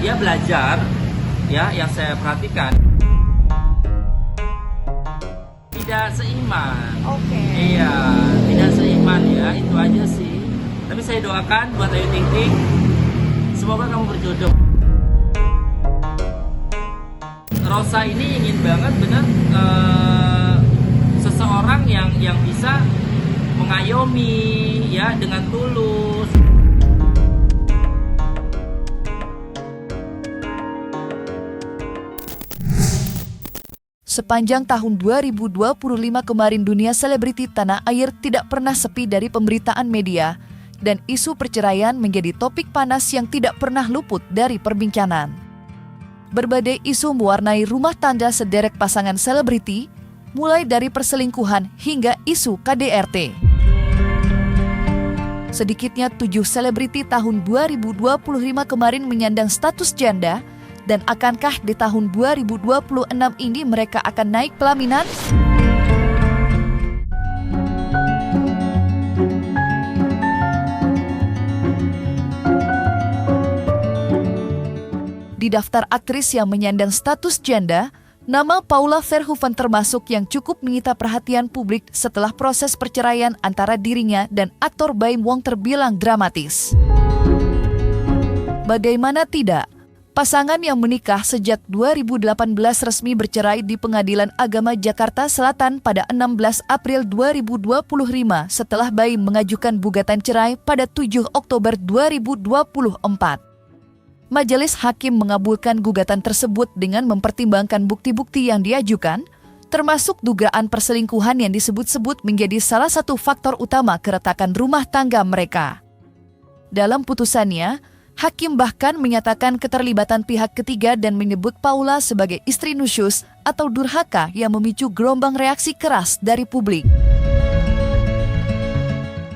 dia belajar, ya, yang saya perhatikan tidak seiman. Oke. Iya, tidak seiman ya, itu aja sih. Tapi saya doakan buat Ayu Ting Ting, semoga kamu berjodoh. Rosa ini ingin banget benar seseorang yang bisa mengayomi ya dengan tulus. Sepanjang tahun 2025 kemarin, dunia selebriti tanah air tidak pernah sepi dari pemberitaan media, dan isu perceraian menjadi topik panas yang tidak pernah luput dari perbincangan. Berbagai isu mewarnai rumah tangga sederet pasangan selebriti, mulai dari perselingkuhan hingga isu KDRT. Sedikitnya 7 selebriti tahun 2025 kemarin menyandang status janda, dan akankah di tahun 2026 ini mereka akan naik pelaminan? Di daftar aktris yang menyandang status janda, nama Paula Verhoeven termasuk yang cukup menyita perhatian publik setelah proses perceraian antara dirinya dan aktor Baim Wong terbilang dramatis. Bagaimana tidak? Pasangan yang menikah sejak 2018 resmi bercerai di Pengadilan Agama Jakarta Selatan pada 16 April 2025 setelah Baim mengajukan gugatan cerai pada 7 Oktober 2024. Majelis Hakim mengabulkan gugatan tersebut dengan mempertimbangkan bukti-bukti yang diajukan, termasuk dugaan perselingkuhan yang disebut-sebut menjadi salah satu faktor utama keretakan rumah tangga mereka. Dalam putusannya, Hakim bahkan menyatakan keterlibatan pihak ketiga dan menyebut Paula sebagai istri nusyus atau durhaka yang memicu gelombang reaksi keras dari publik.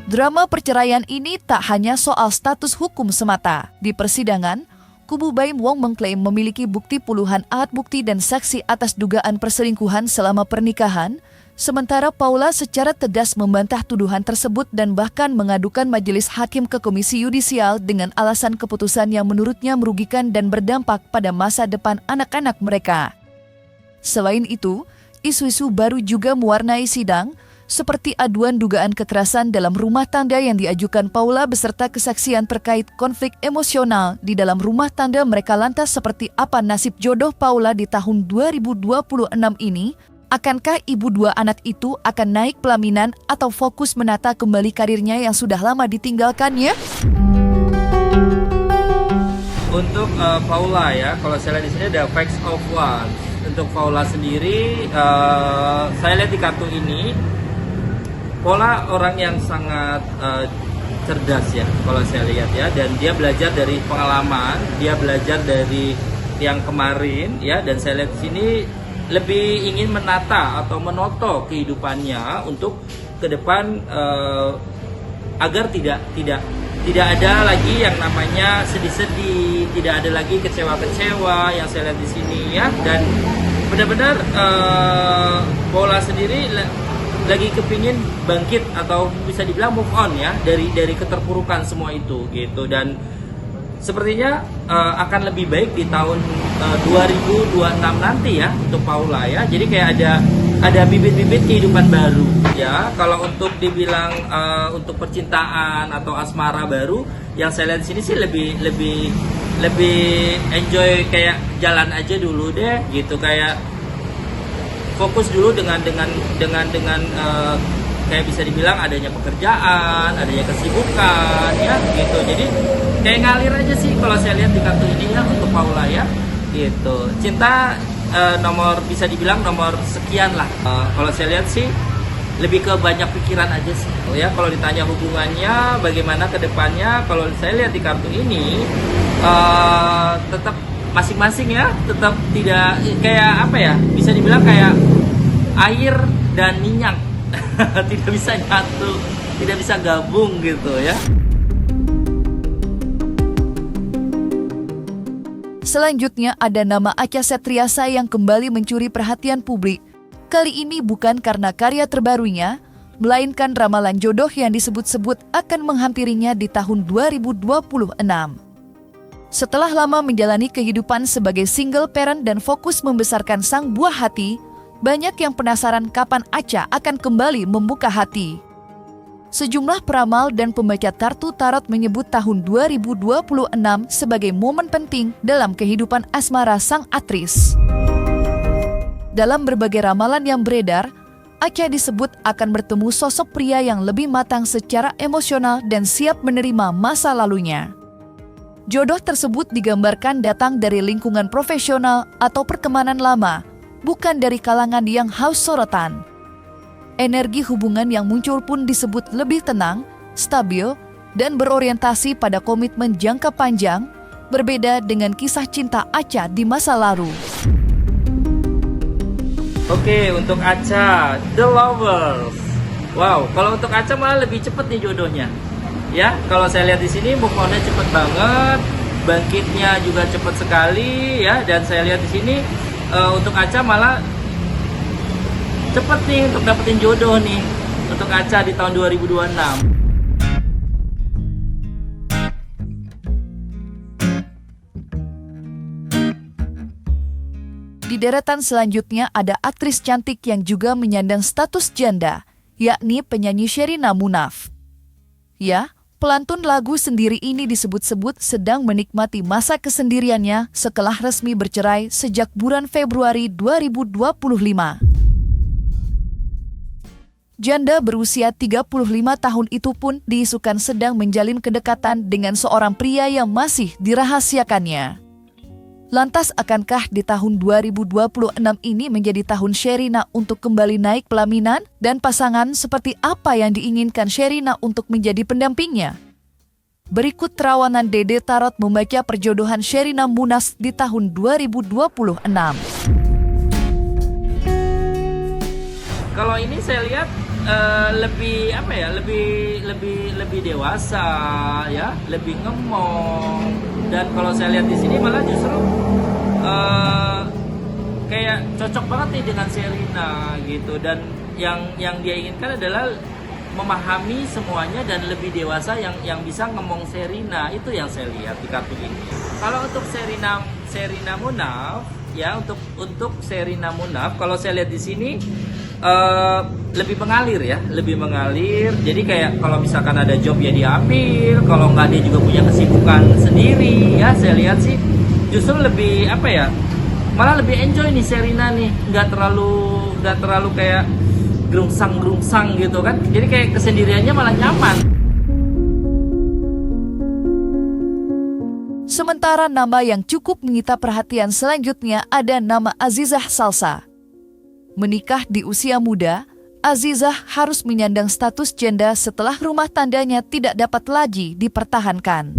Drama perceraian ini tak hanya soal status hukum semata. Di persidangan, kubu Baim Wong mengklaim memiliki bukti puluhan alat bukti dan saksi atas dugaan perselingkuhan selama pernikahan, sementara Paula secara tegas membantah tuduhan tersebut dan bahkan mengadukan majelis hakim ke Komisi Yudisial dengan alasan keputusan yang menurutnya merugikan dan berdampak pada masa depan anak-anak mereka. Selain itu, isu-isu baru juga mewarnai sidang, seperti aduan dugaan kekerasan dalam rumah tangga yang diajukan Paula beserta kesaksian terkait konflik emosional di dalam rumah tangga mereka. Lantas seperti apa nasib jodoh Paula di tahun 2026 ini? Akankah ibu 2 anak itu akan naik pelaminan atau fokus menata kembali karirnya yang sudah lama ditinggalkannya? Untuk Paula ya, kalau saya lihat di sini ada facts of one. Untuk Paula sendiri, saya lihat di kartu ini, Paula orang yang sangat cerdas ya, kalau saya lihat ya, dan dia belajar dari pengalaman, dia belajar dari yang kemarin ya, dan saya lihat di sini lebih ingin menata atau menoto kehidupannya untuk ke depan agar tidak ada lagi yang namanya sedih-sedih, tidak ada lagi kecewa-kecewa yang saya lihat di sini ya, dan benar-benar Paula sendiri lagi kepingin bangkit atau bisa dibilang move on ya dari keterpurukan semua itu gitu, dan sepertinya akan lebih baik di tahun 2026 nanti ya untuk Paula ya. Jadi kayak ada bibit-bibit kehidupan baru ya. Kalau untuk dibilang untuk percintaan atau asmara baru, yang saya lihat di sini sih lebih enjoy, kayak jalan aja dulu deh gitu, kayak fokus dulu dengan kayak bisa dibilang adanya pekerjaan, adanya kesibukan ya gitu. Jadi kayak ngalir aja sih kalau saya lihat di kartu ini ya untuk Paula ya gitu. Cinta nomor, bisa dibilang nomor sekian lah. Kalau saya lihat sih lebih ke banyak pikiran aja sih ya. Kalau ditanya hubungannya bagaimana ke depannya, kalau saya lihat di kartu ini tetap masing-masing ya, tetap tidak kayak apa ya, bisa dibilang kayak air dan minyak. Tidak bisa nyatu, tidak bisa gabung gitu ya. Selanjutnya ada nama Acha Septriasa yang kembali mencuri perhatian publik. Kali ini bukan karena karya terbarunya, melainkan ramalan jodoh yang disebut-sebut akan menghampirinya di tahun 2026. Setelah lama menjalani kehidupan sebagai single parent dan fokus membesarkan sang buah hati, banyak yang penasaran kapan Acha akan kembali membuka hati. Sejumlah peramal dan pembaca kartu tarot menyebut tahun 2026 sebagai momen penting dalam kehidupan asmara sang aktris. Dalam berbagai ramalan yang beredar, Acha disebut akan bertemu sosok pria yang lebih matang secara emosional dan siap menerima masa lalunya. Jodoh tersebut digambarkan datang dari lingkungan profesional atau pertemanan lama, bukan dari kalangan yang haus sorotan. Energi hubungan yang muncul pun disebut lebih tenang, stabil, dan berorientasi pada komitmen jangka panjang, berbeda dengan kisah cinta Acha di masa lalu. Oke, untuk Acha, The Lovers. Wow, kalau untuk Acha malah lebih cepat nih jodohnya. Ya, kalau saya lihat di sini move on-nya cepet banget, bangkitnya juga cepat sekali ya. Dan saya lihat di sini untuk Acha malah cepet nih untuk dapetin jodoh nih untuk Acha di tahun 2026. Di deretan selanjutnya ada aktris cantik yang juga menyandang status janda, yakni penyanyi Sherina Munaf. Ya, pelantun lagu sendiri ini disebut-sebut sedang menikmati masa kesendiriannya setelah resmi bercerai sejak bulan Februari 2025. Janda berusia 35 tahun itu pun diisukan sedang menjalin kedekatan dengan seorang pria yang masih dirahasiakannya. Lantas akankah di tahun 2026 ini menjadi tahun Sherina untuk kembali naik pelaminan dan pasangan seperti apa yang diinginkan Sherina untuk menjadi pendampingnya? Berikut terawanan Dede Tarot membaca perjodohan Sherina Munaf di tahun 2026. Kalau ini saya lihat lebih apa ya, lebih dewasa ya, lebih ngemong. Dan kalau saya lihat di sini malah justru kayak cocok banget nih dengan Sherina gitu. Dan yang dia inginkan adalah memahami semuanya dan lebih dewasa yang bisa ngomong Sherina. Itu yang saya lihat di kartu ini. Kalau untuk Sherina Munaf ya, untuk Sherina Munaf kalau saya lihat di sini lebih mengalir ya, lebih mengalir. Jadi kayak kalau misalkan ada job ya diambil, kalau nggak dia juga punya kesibukan sendiri ya. Saya lihat sih justru lebih apa ya, malah lebih enjoy nih Sherina nih, nggak terlalu kayak gerungsang gitu kan. Jadi kayak kesendiriannya malah nyaman. Sementara nama yang cukup menyita perhatian selanjutnya ada nama Azizah Salsa. Menikah di usia muda, Azizah harus menyandang status janda setelah rumah tangganya tidak dapat lagi dipertahankan.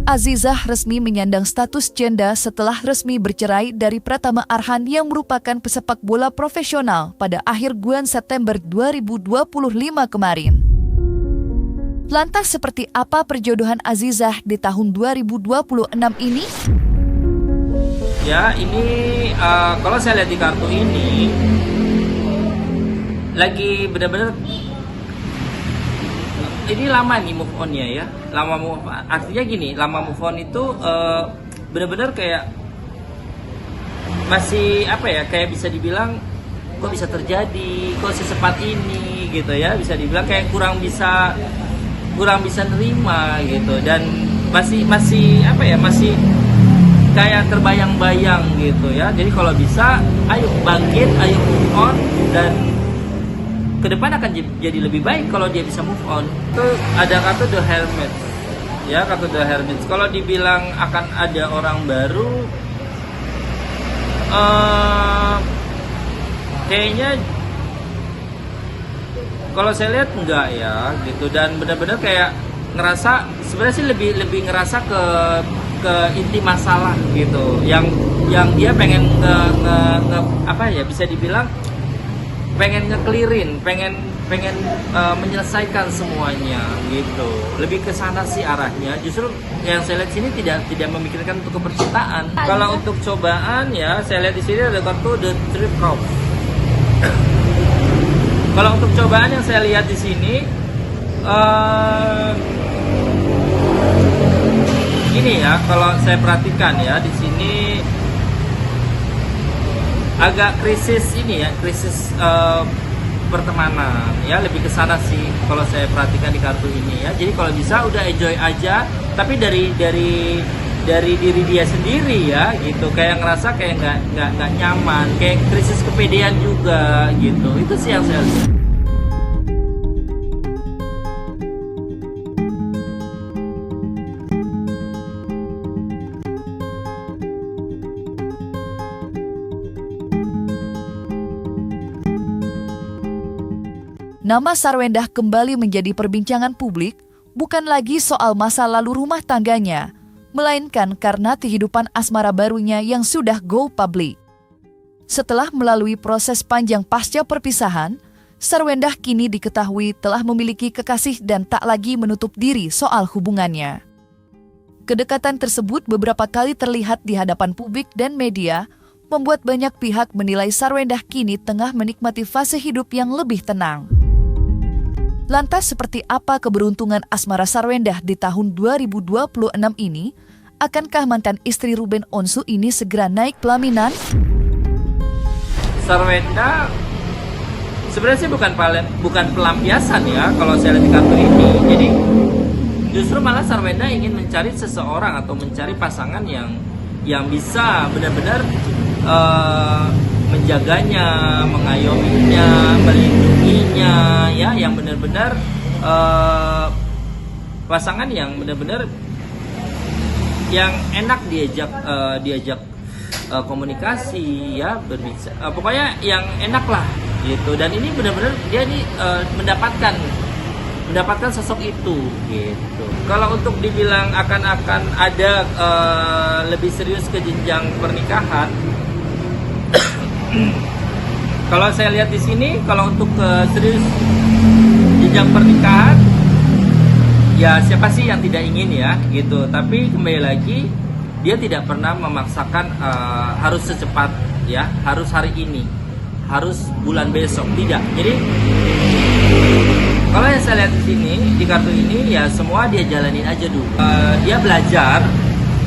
Azizah resmi menyandang status janda setelah resmi bercerai dari Pratama Arhan yang merupakan pesepak bola profesional pada akhir bulan September 2025 kemarin. Lantas seperti apa perjodohan Azizah di tahun 2026 ini? Ya, ini kalau saya lihat di kartu ini lagi benar-benar ini lama nih move on-nya ya. Lama move on, artinya gini, lama move on itu benar-benar kayak masih apa ya, kayak bisa dibilang kok bisa terjadi, kok secepat ini gitu ya. Bisa dibilang kayak kurang bisa nerima gitu, dan masih apa ya, masih kayak terbayang-bayang gitu ya. Jadi kalau bisa, ayo bangkit, ayo move on, dan ke depan akan jadi lebih baik kalau dia bisa move on. Itu ada kartu The Hermit ya, kartu The Hermit. Kalau dibilang akan ada orang baru, kayaknya kalau saya lihat enggak ya gitu. Dan benar-benar kayak ngerasa sebenarnya sih lebih ngerasa ke inti masalah gitu, yang dia pengen apa ya, bisa dibilang pengen ngeklirin, pengen menyelesaikan semuanya gitu. Lebih ke sana sih arahnya. Justru yang saya lihat sini tidak memikirkan untuk kepercintaan. Kalau untuk cobaan ya, saya lihat di sini ada kartu The Three of Cups. Kalau untuk cobaan yang saya lihat di sini Gini ya, kalau saya perhatikan ya di sini agak krisis ini ya, krisis pertemanan ya, lebih ke sana sih kalau saya perhatikan di kartu ini ya. Jadi kalau bisa udah enjoy aja, tapi dari diri dia sendiri ya gitu, kayak ngerasa kayak nggak nyaman, kayak krisis kepedean juga gitu. Itu sih yang saya lihat. Nama Sarwendah kembali menjadi perbincangan publik bukan lagi soal masa lalu rumah tangganya, melainkan karena kehidupan asmara barunya yang sudah go public. Setelah melalui proses panjang pasca perpisahan, Sarwendah kini diketahui telah memiliki kekasih dan tak lagi menutup diri soal hubungannya. Kedekatan tersebut beberapa kali terlihat di hadapan publik dan media, membuat banyak pihak menilai Sarwendah kini tengah menikmati fase hidup yang lebih tenang. Lantas seperti apa keberuntungan asmara Sarwendah di tahun 2026 ini? Akankah mantan istri Ruben Onsu ini segera naik pelaminan? Sarwendah sebenarnya sih bukan pelampiasan ya kalau saya lihat di kartu ini. Jadi justru malah Sarwendah ingin mencari seseorang atau mencari pasangan yang bisa benar-benar menjaganya, mengayominya, melindunginya, ya, yang benar-benar pasangan yang benar-benar yang enak diajak komunikasi, ya, berbicara, pokoknya yang enak lah gitu. Dan ini benar-benar dia ini mendapatkan sosok itu gitu. Kalau untuk dibilang akan ada lebih serius ke jenjang pernikahan, kalau saya lihat di sini, kalau untuk serius jenjang pernikahan, ya siapa sih yang tidak ingin ya gitu. Tapi kembali lagi, dia tidak pernah memaksakan harus secepat ya, harus hari ini, harus bulan besok, tidak. Jadi kalau yang saya lihat di sini di kartu ini ya semua dia jalanin aja dulu. Dia belajar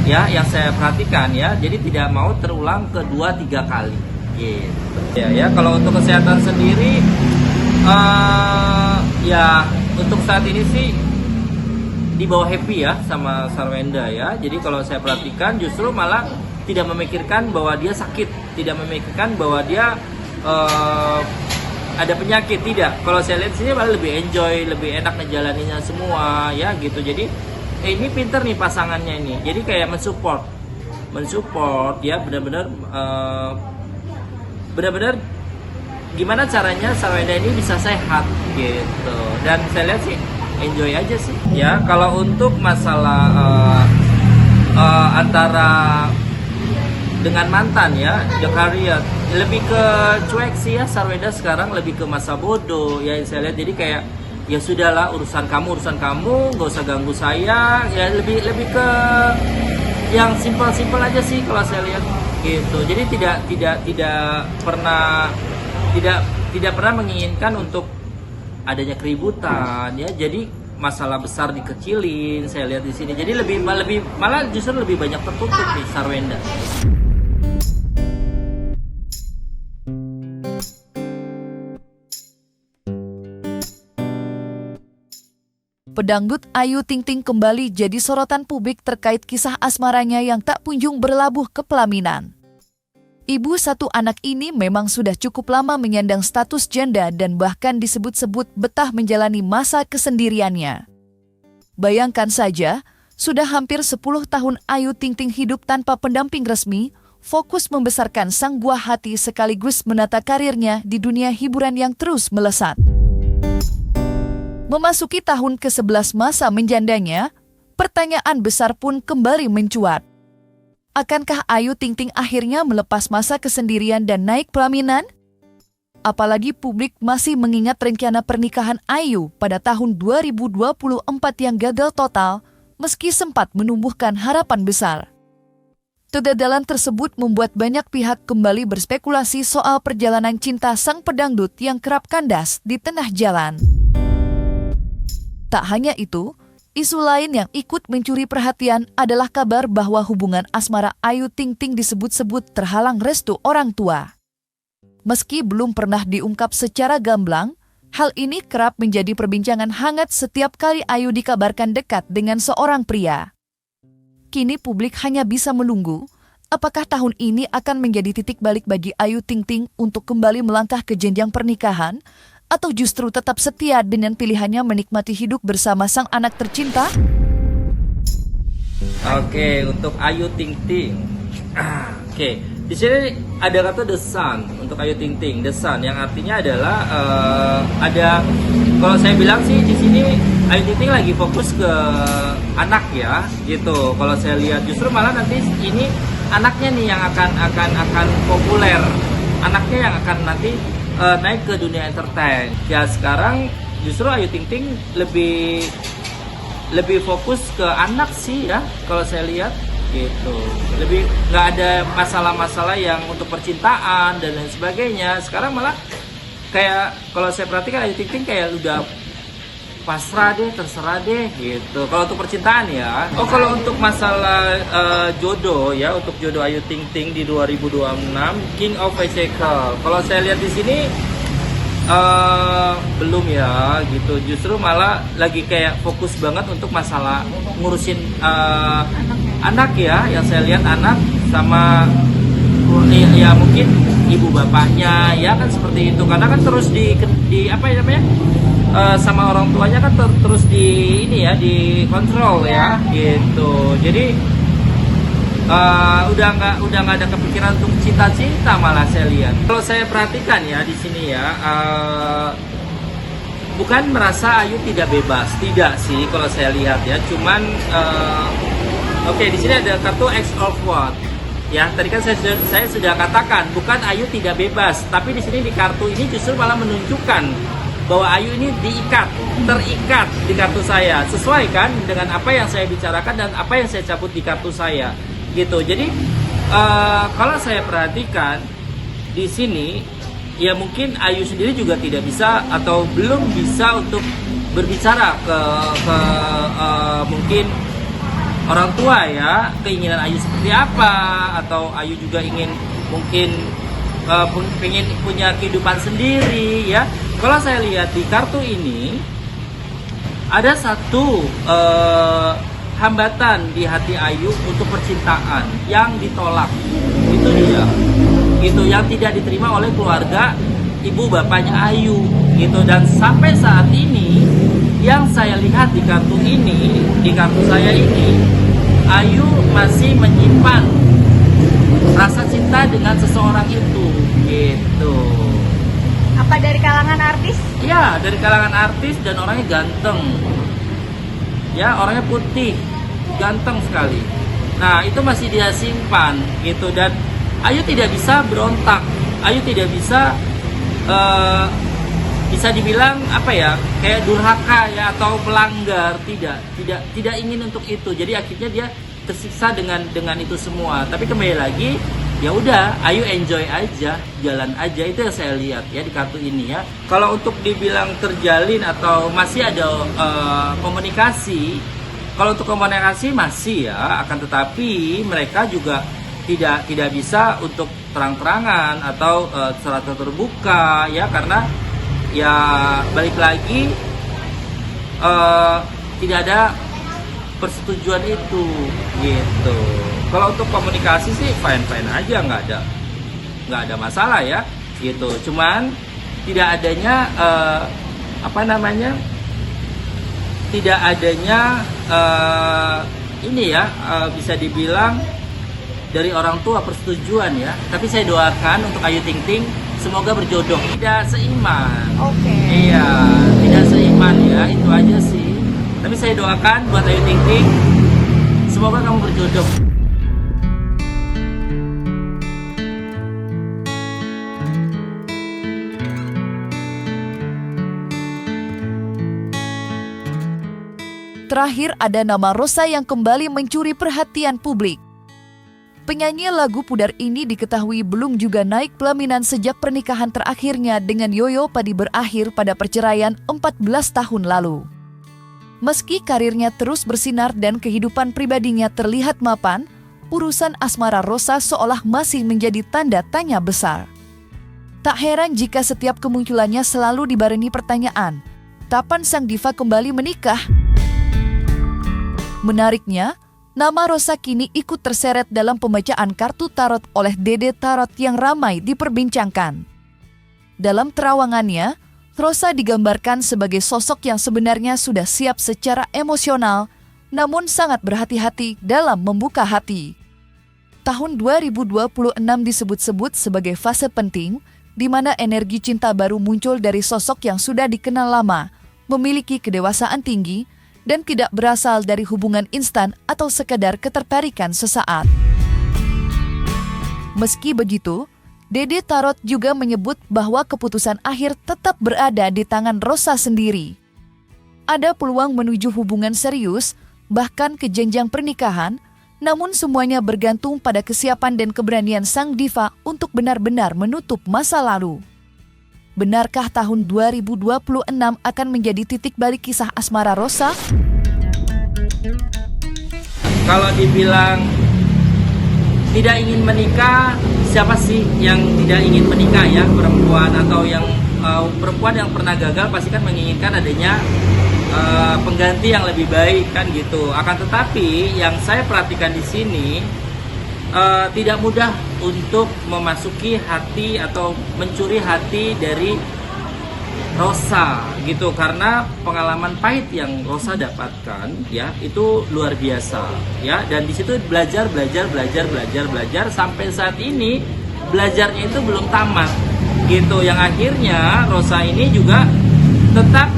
ya, yang saya perhatikan ya. Jadi tidak mau terulang kedua 3 kali. Gitu. Ya, kalau untuk kesehatan sendiri, ya untuk saat ini sih di bawah happy ya sama Sarwendah ya. Jadi kalau saya perhatikan justru malah tidak memikirkan bahwa dia sakit, tidak memikirkan bahwa dia ada penyakit, tidak. Kalau saya lihat sini malah lebih enjoy, lebih enak ngejalaninnya semua ya gitu. Jadi ini pinter nih pasangannya ini. Jadi kayak mensupport ya, benar-benar gimana caranya Sarwendah ini bisa sehat gitu. Dan saya lihat sih enjoy aja sih ya. Kalau untuk masalah antara dengan mantan ya, Jakaria lebih ke cuek sih ya. Sarwendah sekarang lebih ke masa bodoh ya, saya lihat. Jadi kayak ya sudahlah, urusan kamu, nggak usah ganggu saya ya. Lebih ke yang simpel aja sih kalau saya lihat gitu. Jadi tidak pernah menginginkan untuk adanya keributan ya. Jadi masalah besar dikecilin, saya lihat di sini. Jadi malah justru lebih banyak tertutup nih Sarwendah. Pedangdut Ayu Ting Ting kembali jadi sorotan publik terkait kisah asmaranya yang tak kunjung berlabuh ke pelaminan. Ibu satu anak ini memang sudah cukup lama menyandang status janda dan bahkan disebut-sebut betah menjalani masa kesendiriannya. Bayangkan saja, sudah hampir 10 tahun Ayu Ting Ting hidup tanpa pendamping resmi, fokus membesarkan sang buah hati sekaligus menata karirnya di dunia hiburan yang terus melesat. Memasuki tahun ke-11 masa menjandanya, pertanyaan besar pun kembali mencuat. Akankah Ayu Ting Ting akhirnya melepas masa kesendirian dan naik pelaminan? Apalagi publik masih mengingat rencana pernikahan Ayu pada tahun 2024 yang gagal total, meski sempat menumbuhkan harapan besar. Kegagalan tersebut membuat banyak pihak kembali berspekulasi soal perjalanan cinta sang pedangdut yang kerap kandas di tengah jalan. Tak hanya itu, Isu lain yang ikut mencuri perhatian adalah kabar bahwa hubungan asmara Ayu Ting Ting disebut-sebut terhalang restu orang tua. Meski belum pernah diungkap secara gamblang, hal ini kerap menjadi perbincangan hangat setiap kali Ayu dikabarkan dekat dengan seorang pria. Kini publik hanya bisa menunggu, apakah tahun ini akan menjadi titik balik bagi Ayu Ting Ting untuk kembali melangkah ke jenjang pernikahan, atau justru tetap setia dengan pilihannya menikmati hidup bersama sang anak tercinta? Oke, untuk Ayu Ting Ting. Oke, di sini ada kata The Sun untuk Ayu Ting Ting. The Sun yang artinya adalah ada, kalau saya bilang sih di sini Ayu Ting Ting lagi fokus ke anak ya, gitu. Kalau saya lihat justru malah nanti ini anaknya nih yang akan populer. Anaknya yang akan nanti naik ke dunia entertain. Ya sekarang justru Ayu Ting Ting lebih fokus ke anak sih ya, kalau saya lihat gitu. Lebih nggak ada masalah-masalah yang untuk percintaan dan lain sebagainya. Sekarang malah kayak kalau saya perhatikan Ayu Ting Ting kayak udah pasrah deh, terserah deh gitu. Kalau untuk percintaan ya. Oh, kalau untuk masalah jodoh ya, untuk jodoh Ayu Ting Ting di 2026 King of Bicycle. Kalau saya lihat di sini belum ya gitu. Justru malah lagi kayak fokus banget untuk masalah ngurusin anak ya. Yang saya lihat anak sama ya mungkin ibu bapaknya ya kan seperti itu. Karena kan terus di apa ya namanya? Sama orang tuanya kan terus di ini ya, di kontrol ya gitu. Jadi udah nggak ada kepikiran untuk cinta malah saya lihat. Kalau saya perhatikan ya di sini ya, bukan merasa Ayu tidak bebas, tidak sih kalau saya lihat ya. Cuman oke, di sini ada kartu X of Wands. Ya, tadi kan saya sudah katakan bukan Ayu tidak bebas, tapi di sini di kartu ini justru malah menunjukkan bahwa Ayu ini terikat di kartu saya, sesuai kan dengan apa yang saya bicarakan dan apa yang saya cabut di kartu saya, gitu. Jadi kalau saya perhatikan di sini, ya mungkin Ayu sendiri juga tidak bisa atau belum bisa untuk berbicara ke mungkin orang tua ya, keinginan Ayu seperti apa, atau Ayu juga ingin mungkin pengen punya kehidupan sendiri ya. Kalau saya lihat di kartu ini ada satu hambatan di hati Ayu untuk percintaan yang ditolak. Itu dia. Itu yang tidak diterima oleh keluarga ibu bapaknya Ayu gitu. Dan sampai saat ini yang saya lihat di kartu ini, di kartu saya ini, Ayu masih menyimpan rasa cinta dengan seseorang itu gitu. Apa dari kalangan artis? Ya, dari kalangan artis dan orangnya ganteng. Ya, orangnya putih, ganteng sekali. Nah, itu masih dia simpan gitu. Dan Ayu tidak bisa berontak. Ayu tidak bisa bisa dibilang apa ya, kayak durhaka ya atau melanggar. Tidak ingin untuk itu. Jadi akhirnya dia tersiksa dengan itu semua. Tapi kembali lagi, ya udah, Ayu enjoy aja, jalan aja. Itu yang saya lihat ya di kartu ini ya. Kalau untuk dibilang terjalin atau masih ada komunikasi, kalau untuk komunikasi masih ya, akan tetapi mereka juga tidak bisa untuk terang-terangan atau secara terbuka ya, karena ya balik lagi tidak ada persetujuan itu gitu. Kalau untuk komunikasi sih fine aja, nggak ada masalah ya gitu. Cuman tidak adanya tidak adanya ini ya, bisa dibilang dari orang tua persetujuan ya. Tapi saya doakan untuk Ayu Ting Ting semoga berjodoh. Tidak seiman. Oke. Iya, tidak seiman ya, itu aja sih. Tapi saya doakan buat Ayu Ting Ting semoga kamu berjodoh. Terakhir ada nama Rosa yang kembali mencuri perhatian publik. Penyanyi lagu Pudar ini diketahui belum juga naik pelaminan sejak pernikahan terakhirnya dengan Yoyo Padi berakhir pada perceraian 14 tahun lalu. Meski karirnya terus bersinar dan kehidupan pribadinya terlihat mapan, urusan asmara Rosa seolah masih menjadi tanda tanya besar. Tak heran jika setiap kemunculannya selalu dibarengi pertanyaan, kapan sang diva kembali menikah? Menariknya, nama Rosa kini ikut terseret dalam pembacaan kartu tarot oleh Dede Tarot yang ramai diperbincangkan. Dalam terawangannya, Rosa digambarkan sebagai sosok yang sebenarnya sudah siap secara emosional, namun sangat berhati-hati dalam membuka hati. Tahun 2026 disebut-sebut sebagai fase penting, di mana energi cinta baru muncul dari sosok yang sudah dikenal lama, memiliki kedewasaan tinggi, dan tidak berasal dari hubungan instan atau sekadar ketertarikan sesaat. Meski begitu, Dede Tarot juga menyebut bahwa keputusan akhir tetap berada di tangan Rosa sendiri. Ada peluang menuju hubungan serius, bahkan ke jenjang pernikahan, namun semuanya bergantung pada kesiapan dan keberanian sang diva untuk benar-benar menutup masa lalu. Benarkah tahun 2026 akan menjadi titik balik kisah asmara Rosa? Kalau dibilang tidak ingin menikah, siapa sih yang tidak ingin menikah ya? Perempuan atau yang perempuan yang pernah gagal pasti kan menginginkan adanya pengganti yang lebih baik kan gitu. Akan tetapi yang saya perhatikan di sini tidak mudah untuk memasuki hati atau mencuri hati dari Rosa gitu, karena pengalaman pahit yang Rosa dapatkan ya itu luar biasa ya, dan di situ belajar sampai saat ini belajarnya itu belum tamat gitu, yang akhirnya Rosa ini juga tetap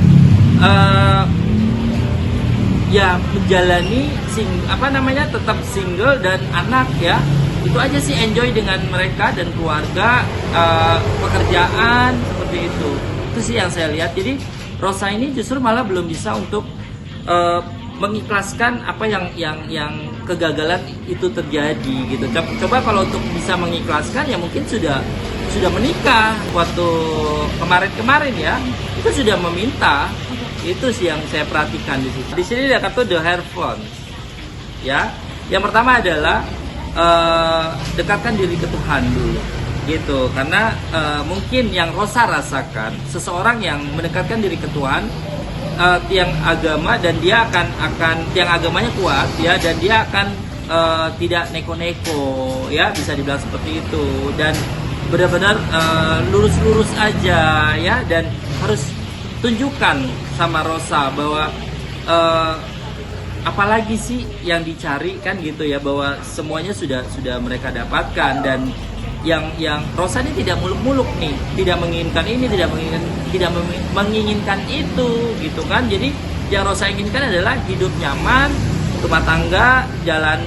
ya menjalani tetap single dan anak ya. Itu aja sih, enjoy dengan mereka dan keluarga, pekerjaan seperti itu. Itu sih yang saya lihat. Jadi Rosa ini justru malah belum bisa untuk mengikhlaskan apa yang kegagalan itu terjadi gitu. Coba kalau untuk bisa mengikhlaskan ya mungkin sudah menikah waktu kemarin ya. Itu sudah meminta. Itu sih yang saya perhatikan di situ. Di sini ada kartu The Hierophant. Ya. Yang pertama adalah dekatkan diri ke Tuhan dulu. Gitu. Karena mungkin yang Rosa rasakan, seseorang yang mendekatkan diri ke Tuhan, tiang agama, dan dia akan tiang agamanya kuat ya, dan dia akan tidak neko-neko ya, bisa dibilang seperti itu, dan benar-benar lurus-lurus aja ya, dan harus tunjukkan sama Rosa bahwa apalagi sih yang dicari kan gitu ya, bahwa semuanya sudah mereka dapatkan, dan yang Rosa ini tidak muluk-muluk nih, tidak menginginkan ini, tidak menginginkan itu gitu kan. Jadi yang Rosa inginkan adalah hidup nyaman, rumah tangga, jalan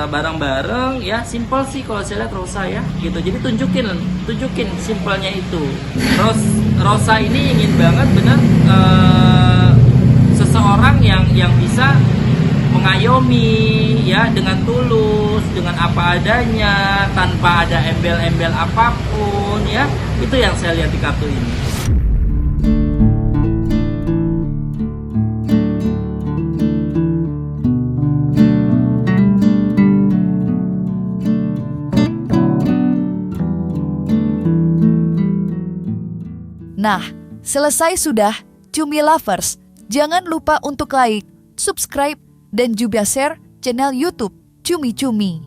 bareng-bareng ya, simple sih kalau saya lihat Rosa ya gitu. Jadi tunjukin simpelnya itu. Rosa ini ingin banget benar seseorang yang bisa mengayomi ya, dengan tulus, dengan apa adanya, tanpa ada embel-embel apapun ya. Itu yang saya lihat di kartu ini. Nah, selesai sudah Cumi Lovers. Jangan lupa untuk like, subscribe, dan juga share channel YouTube Cumi Cumi.